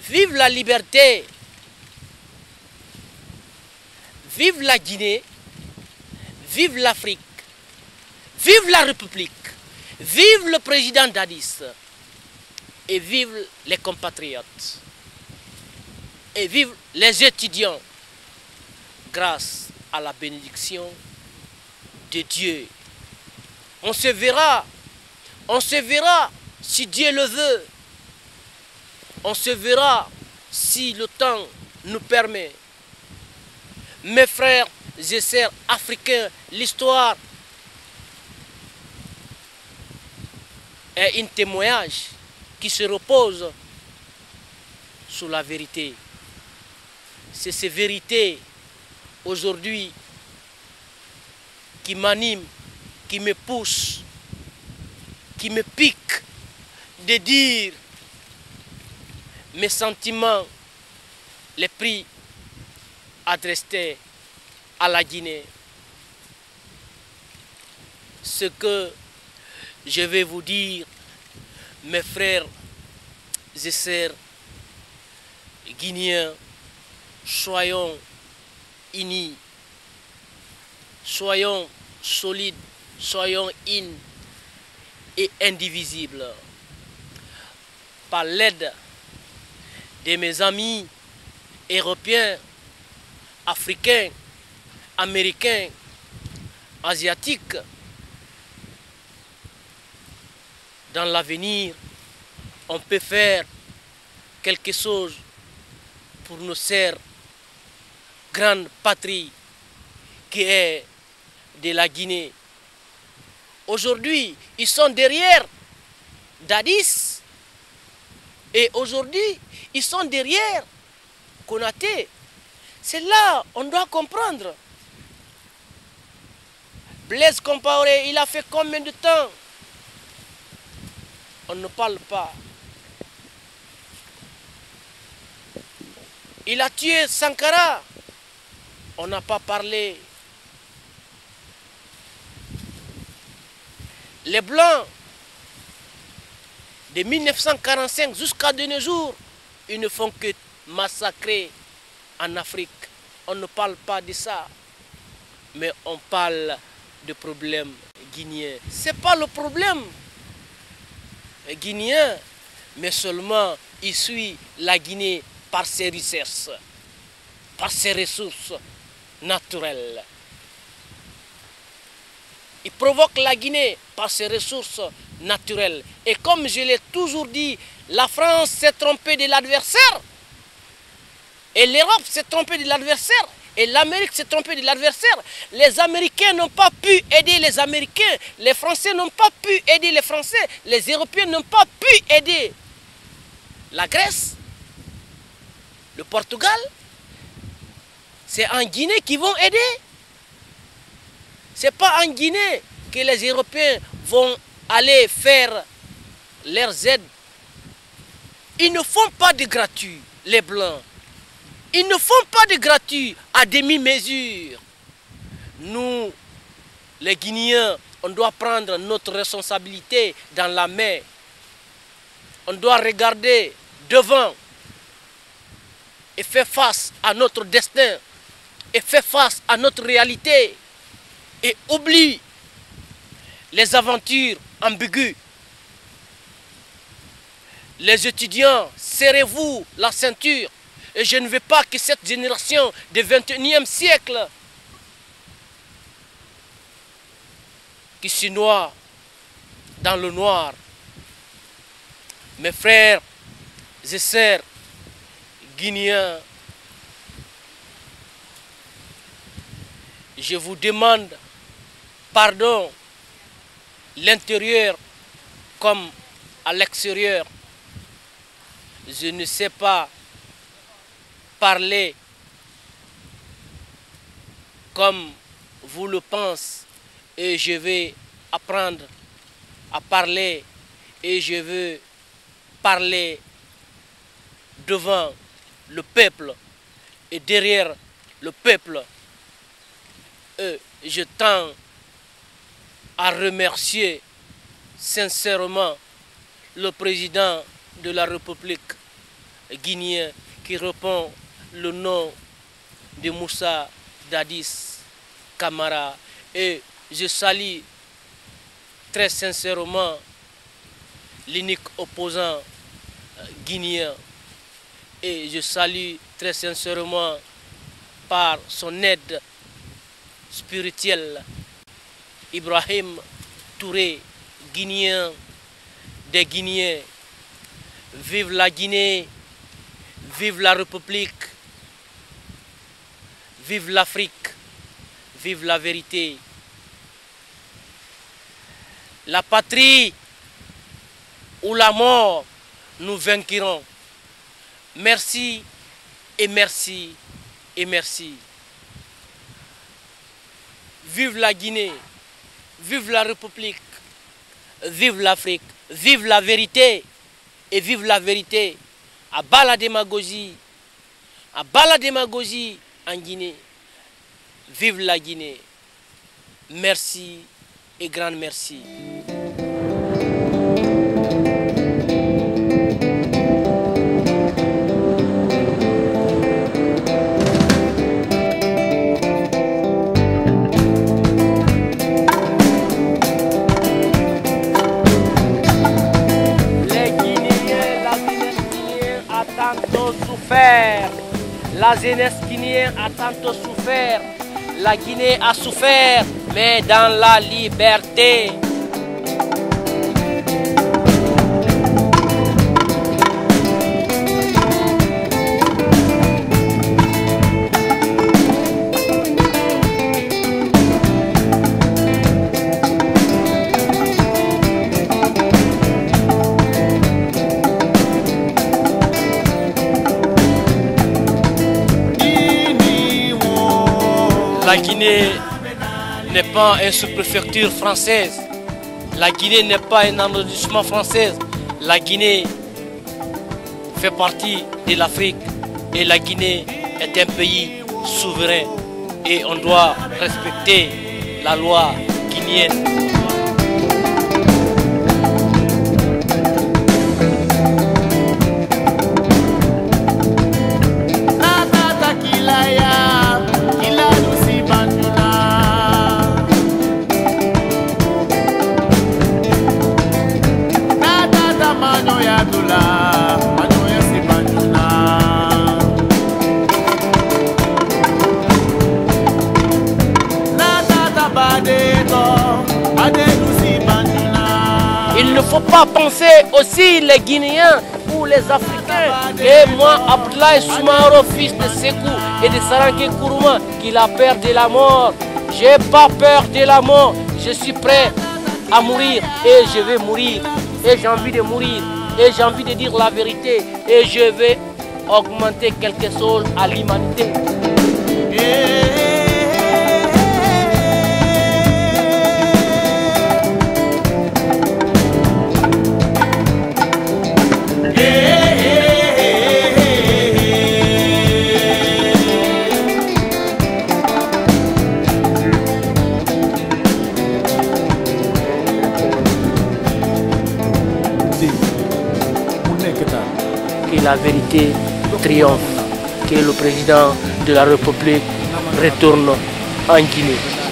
Vive la liberté, vive la Guinée, vive l'Afrique, vive la République, vive le président Dadis et vive les compatriotes et vive les étudiants grâce à la bénédiction de Dieu. On se verra si Dieu le veut. On se verra si le temps nous permet. Mes frères et sœurs africains, l'histoire est un témoignage qui se repose sur la vérité. C'est ces vérités aujourd'hui qui m'animent, qui me poussent, qui me piquent de dire mes sentiments les plus adressés à la Guinée. Ce que je vais vous dire, mes frères et sœurs guinéens, soyons unis, soyons solides, soyons unis et indivisibles. Par l'aide de mes amis européens, africains, américains, asiatiques, dans l'avenir, on peut faire quelque chose pour nos sœurs grande patrie qui est de la Guinée. Aujourd'hui, ils sont derrière Dadis et aujourd'hui, ils sont derrière Konaté. C'est là on doit comprendre. Blaise Compaoré, il a fait combien de temps? On ne parle pas. Il a tué Sankara. On n'a pas parlé. Les Blancs, de 1945 jusqu'à de nos jours, ils ne font que massacrer en Afrique. On ne parle pas de ça. Mais on parle de problème guinéen. Ce n'est pas le problème guinéen, mais seulement il suit la Guinée par ses richesses, par ses ressources naturelles. Il provoque la Guinée par ses ressources naturelles. Et comme je l'ai toujours dit, la France s'est trompée de l'adversaire. Et l'Europe s'est trompée de l'adversaire. Et l'Amérique s'est trompée de l'adversaire. Les Américains n'ont pas pu aider les Américains. Les Français n'ont pas pu aider les Français. Les Européens n'ont pas pu aider la Grèce, le Portugal. C'est en Guinée qu'ils vont aider. Ce n'est pas en Guinée que les Européens vont aller faire leurs aides. Ils ne font pas de gratuit, les Blancs. Ils ne font pas de gratuit à demi-mesure. Nous, les Guinéens, on doit prendre notre responsabilité dans la main. On doit regarder devant et faire face à notre destin et faire face à notre réalité et oublie les aventures ambiguës. Les étudiants, serrez-vous la ceinture. Et je ne veux pas que cette génération du XXIe siècle qui se noie dans le noir. Mes frères et sœurs guinéens, je vous demande pardon, l'intérieur comme à l'extérieur. Je ne sais pas parler comme vous le pensez et je vais apprendre à parler et je veux parler devant le peuple et derrière le peuple. Et je tends à remercier sincèrement le président de la République, guinéen qui répond le nom de Moussa Dadis Camara. Et je salue très sincèrement l'unique opposant guinéen. Et je salue très sincèrement par son aide spirituelle Ibrahim Touré, guinéen des Guinéens. Vive la Guinée, vive la République, vive l'Afrique, vive la vérité. La patrie ou la mort, nous vaincrons. Merci et merci et merci. Vive la Guinée, vive la République, vive l'Afrique, vive la vérité et vive la vérité. À bas la démagogie en Guinée. Vive la Guinée. Merci et grand merci. La jeunesse guinéenne a tant souffert. La Guinée a souffert, mais dans la liberté. La Guinée n'est pas une sous-préfecture française. La Guinée n'est pas un arrondissement français. La Guinée fait partie de l'Afrique et la Guinée est un pays souverain et on doit respecter la loi guinéenne. Il ne faut pas penser aussi les Guinéens ou les Africains. Et moi, Abdoulaye Soumaoro, fils de Sékou et de Saranké Kourouma, qu'il a peur de la mort. J'ai pas peur de la mort. Je suis prêt à mourir et je vais mourir. Et j'ai envie de mourir. Et j'ai envie de dire la vérité. Et je vais augmenter quelque chose à l'humanité. Que la vérité triomphe, que le président de la République retourne en Guinée.